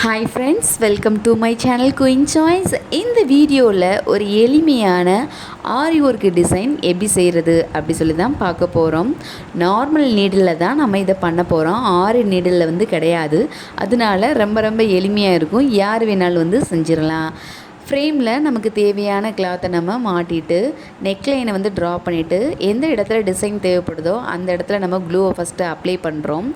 Hi friends, welcome to my channel Queen Choice. இந்த வீடியோவில் ஒரு எளிமையான ஆரி ஒர்க் டிசைன் எப்படி செய்கிறது அப்படி சொல்லி தான் பார்க்க போகிறோம். நார்மல் நீடில் தான் நம்ம இதை பண்ண போகிறோம். ஆரி நீடில் கிடையாது. அதனால ரொம்ப எளிமையாக இருக்கும். யார் வேணாலும் செஞ்சிடலாம். ஃப்ரேமில் நமக்கு தேவையான கிளாத்தை நம்ம மாட்டிட்டு நெக்லைனை ட்ரா பண்ணிவிட்டு எந்த இடத்துல டிசைன் தேவைப்படுதோ அந்த இடத்துல நம்ம க்ளூவை ஃபஸ்ட்டு அப்ளை பண்ணுறோம்.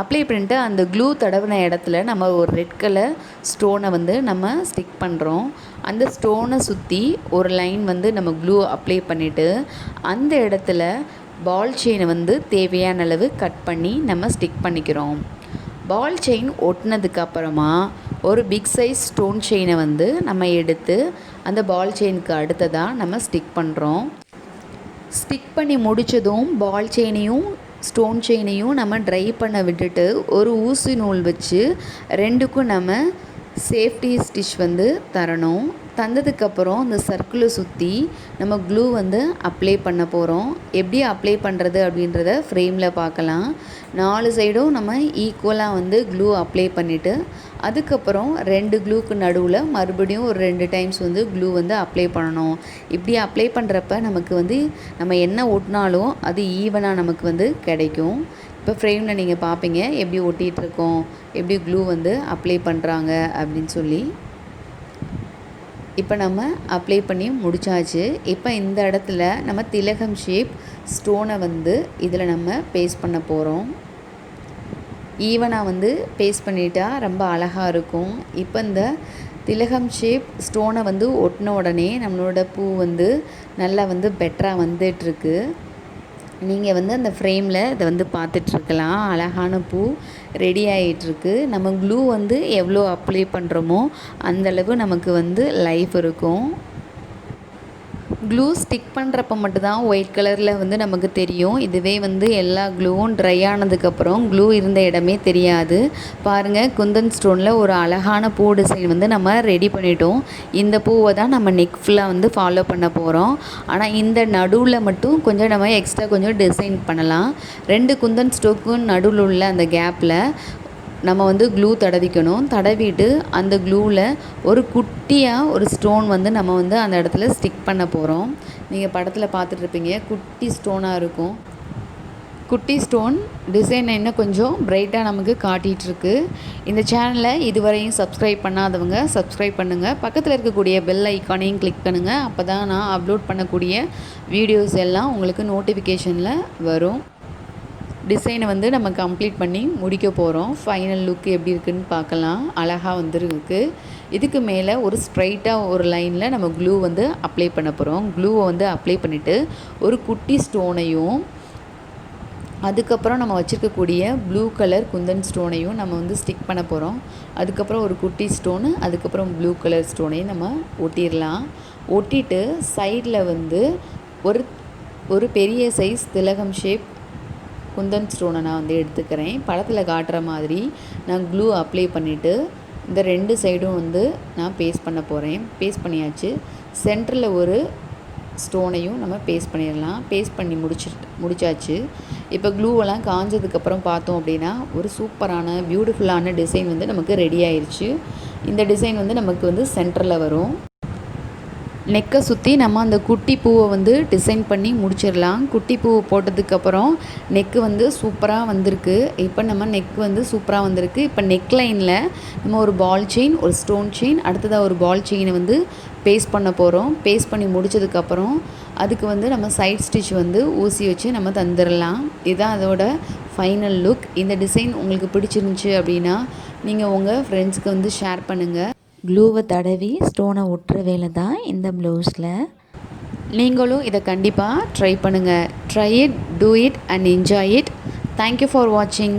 அப்ளை பண்ணிட்டு அந்த க்ளூ தடவின இடத்துல நம்ம ஒரு ரெட் கலர் ஸ்டோனை நம்ம ஸ்டிக் பண்ணுறோம். அந்த ஸ்டோனை சுற்றி ஒரு லைன் நம்ம க்ளூ அப்ளை பண்ணிவிட்டு அந்த இடத்துல பால் செயினை தேவையான அளவு கட் பண்ணி நம்ம ஸ்டிக் பண்ணிக்கிறோம். பால் செயின் ஒட்டினதுக்கப்புறமா ஒரு பிக் சைஸ் ஸ்டோன் செயினை நம்ம எடுத்து அந்த பால் செயினுக்கு அடுத்ததாக நம்ம ஸ்டிக் பண்ணுறோம். ஸ்டிக் பண்ணி முடித்ததும் பால் செயினையும் ஸ்டோன் செயினையும் நம்ம ட்ரை பண்ண விட்டுட்டு ஒரு ஊசி நூல் வச்சு ரெண்டுக்கும் நம்ம சேஃப்டி ஸ்டிச் தரணும். தந்ததுக்கப்புறம் அந்த சர்க்கிளை சுற்றி நம்ம க்ளூ அப்ளை பண்ண போகிறோம். எப்படி அப்ளை பண்ணுறது அப்படின்றத ஃப்ரேமில் பார்க்கலாம். 4 சைடும் நம்ம ஈக்குவலாக க்ளூ அப்ளை பண்ணிவிட்டு அதுக்கப்புறம் 2 க்ளூக்கு நடுவில் மறுபடியும் ஒரு 2 டைம்ஸ் க்ளூ அப்ளை பண்ணணும். இப்படி அப்ளை பண்ணுறப்ப நமக்கு நம்ம என்ன ஒட்டினாலும் அது ஈவனாக நமக்கு கிடைக்கும். இப்போ ஃப்ரேமில் நீங்கள் பார்ப்பீங்க எப்படி ஒட்டிகிட்ருக்கோம், எப்படி க்ளூ அப்ளை பண்ணுறாங்க அப்படின்னு சொல்லி. இப்போ நம்ம அப்ளை பண்ணி முடித்தாச்சு. இப்போ இந்த இடத்துல நம்ம திலகம் ஷேப் ஸ்டோனை இதில் நம்ம பேஸ்ட் பண்ண போகிறோம். ஈவனாக பேஸ்ட் பண்ணிட்டா ரொம்ப அழகாக இருக்கும். இப்போ இந்த திலகம் ஷேப் ஸ்டோனை ஒட்டின உடனே நம்மளோட பூ நல்லா பெட்டராக வந்துட்டுருக்கு. நீங்கள் அந்த ஃப்ரேமில் இதை பார்த்துட்ருக்கலாம். அழகான பூ ரெடி ஆகிட்டுருக்கு. நம்ம க்ளூ எவ்வளோ அப்ளை பண்ணுறோமோ அந்தளவு நமக்கு லைஃப் இருக்கும். க்ளூ ஸ்டிக் பண்ணுறப்ப மட்டும்தான் ஒயிட் கலரில் நமக்கு தெரியும். இதுவே எல்லா க்ளூவும் ட்ரை ஆனதுக்கப்புறம் க்ளூ இருந்த இடமே தெரியாது. பாருங்கள், குந்தன் ஸ்டோனில் ஒரு அழகான பூ டிசைன் நம்ம ரெடி பண்ணிட்டோம். இந்த பூவை தான் நம்ம நெக் ஃபுல்லாக ஃபாலோ பண்ண போகிறோம். ஆனால் இந்த நடுவில் மட்டும் கொஞ்சம் நம்ம எக்ஸ்ட்ரா கொஞ்சம் டிசைன் பண்ணலாம். 2 குந்தன் ஸ்டோக்கும் நடுவில் உள்ள அந்த கேப்பில் நம்ம க்ளூ தடவிக்கணும். தடவிட்டு அந்த க்ளூவில் ஒரு குட்டியாக ஒரு ஸ்டோன் நம்ம அந்த இடத்துல ஸ்டிக் பண்ண போகிறோம். நீங்கள் படத்தில் பார்த்துட்ருப்பீங்க, குட்டி ஸ்டோனாக இருக்கும். குட்டி ஸ்டோன் டிசைன் இன்னும் கொஞ்சம் பிரைட்டாக நமக்கு காட்டிகிட்ருக்கு. இந்த சேனலை இதுவரையும் சப்ஸ்கிரைப் பண்ணாதவங்க சப்ஸ்கிரைப் பண்ணுங்கள். பக்கத்தில் இருக்கக்கூடிய பெல் ஐக்கானையும் கிளிக் பண்ணுங்கள். அப்போ தான் நான் அப்லோட் பண்ணக்கூடிய வீடியோஸ் எல்லாம் உங்களுக்கு நோட்டிஃபிகேஷனில் வரும். டிசைனை நம்ம கம்ப்ளீட் பண்ணி முடிக்க போகிறோம். ஃபைனல் லுக் எப்படி இருக்குதுன்னு பார்க்கலாம். அழகாக வந்துருக்கு. இதுக்கு மேலே ஒரு ஸ்ட்ரைட்டாக ஒரு லைனில் நம்ம க்ளூ அப்ளை பண்ண போகிறோம். க்ளூவை அப்ளை பண்ணிவிட்டு ஒரு குட்டி ஸ்டோனையும் அதுக்கப்புறம் நம்ம வச்சுருக்கக்கூடிய ப்ளூ கலர் குந்தன் ஸ்டோனையும் நம்ம ஸ்டிக் பண்ண போகிறோம். அதுக்கப்புறம் ஒரு குட்டி ஸ்டோனு, அதுக்கப்புறம் ப்ளூ கலர் ஸ்டோனையும் நம்ம ஒட்டிடலாம். ஒட்டிட்டு சைடில் ஒரு பெரிய சைஸ் திலகம் ஷேப் குந்தன் ஸ்டோனை நான் எடுத்துக்கிறேன். படத்தில் காட்டுற மாதிரி நான் க்ளூ அப்ளை பண்ணிவிட்டு இந்த 2 சைடும் நான் பேஸ்ட் பண்ண போகிறேன். பேஸ்ட் பண்ணியாச்சு. சென்டரில் ஒரு ஸ்டோனையும் நம்ம பேஸ்ட் பண்ணிடலாம். பேஸ்ட் பண்ணி முடிச்சாச்சு. இப்போ க்ளூவெல்லாம் காஞ்சதுக்கப்புறம் பார்த்தோம் அப்படின்னா ஒரு சூப்பரான பியூட்டிஃபுல்லான டிசைன் நமக்கு ரெடி ஆயிடுச்சு. இந்த டிசைன் நமக்கு சென்டரில் வரும். நெக்கை சுற்றி நம்ம அந்த குட்டி பூவை டிசைன் பண்ணி முடிச்சிடலாம். குட்டி பூவை போட்டதுக்கப்புறம் நெக்கு சூப்பராக வந்திருக்கு. இப்போ நம்ம நெக் சூப்பராக வந்திருக்கு. இப்போ நெக் லைனில் நம்ம ஒரு பால் செயின், ஒரு ஸ்டோன் செயின், அடுத்ததாக ஒரு பால் செயினை பேஸ்ட் பண்ண போகிறோம். பேஸ்ட் பண்ணி முடித்ததுக்கப்புறம் அதுக்கு நம்ம சைட் ஸ்டிச் ஊசி வச்சு நம்ம தந்துடலாம். இதுதான் அதோட ஃபைனல் லுக். இந்த டிசைன் உங்களுக்கு பிடிச்சிருந்துச்சி அப்படின்னா நீங்கள் உங்கள் ஃப்ரெண்ட்ஸுக்கு ஷேர் பண்ணுங்கள். க்ளூவை தடவி ஸ்டோனை ஒட்டுற வேலை தான் இந்த ப்ளவுஸில். நீங்களும் இதை கண்டிப்பாக ட்ரை பண்ணுங்கள். Try it, do it and enjoy it. Thank you for வாட்சிங்.